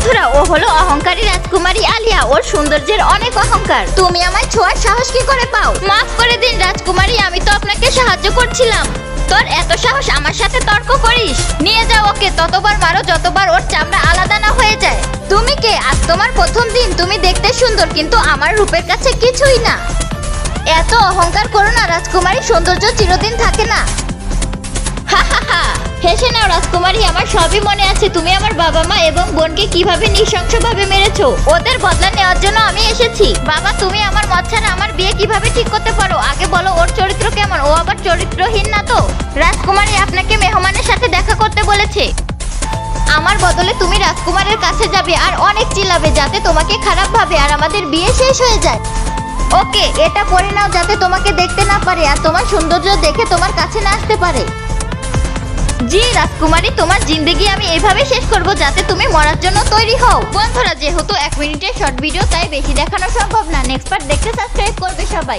বন্ধুরা, ও হলো অহংকারী রাজকুমারী আলিয়া। ওর সৌন্দর্যের অনেক অহংকার। তুমি আমায় ছোঁয়ার সাহস কি করে পাও? মাফ করে দিন রাজকুমারী, আমি তো আপনাকে সাহায্য করছিলাম। তোর এত সাহস আমার সাথে তর্ক করিস? নিয়ে যাও ওকে, ততবার মারো যতবার ওর চামড়া আলাদা না হয়ে যায়। তুমি কে? আজ তোমার প্রথম দিন। তুমি দেখতে সুন্দর, কিন্তু আমার রূপের কাছে কিছুই না। এত অহংকার করো না রাজকুমারী, সৌন্দর্য চিরদিন থাকে না। হেসে নাও রাজকুমারী, আমার সবই মনে আছে। তুমি আমার বাবা মা এবং বোনকে কিভাবে নৃশংসভাবে মেরেছো। ওদের বদলা নেওয়ার জন্য আমি এসেছি। বাবা, তুমি আমার মত ছাড়া আমার বিয়ে কিভাবে ঠিক করতে পারো? আগে বলো ওর চরিত্র কেমন? ও আবার চরিত্রহীন না তো? রাজকুমারী আপনাকে মেহমানের সাথে দেখা করতে বলেছে। আমার বদলে তুমি রাজকুমারের কাছে যাবে আর অনেক চিল্লাবে, যাতে তোমাকে খারাপ ভাবে আর আমাদের বিয়ে শেষ হয়ে যায়। ওকে, এটা পরে নাও যাতে তোমাকে দেখতে না পারে আর তোমার সৌন্দর্য দেখে তোমার কাছে না আসতে পারে। জি রাজকুমারী, তোমার জিন্দেগি আমি এইভাবে শেষ করব যাতে তুমি মরার জন্য তৈরি হও। বন্ধুরা, যেহেতু 1 মিনিটের শর্ট ভিডিও, তাই বেশি দেখানো সম্ভব না। নেক্সট পার্ট দেখতে সাবস্ক্রাইব করবে সবাই।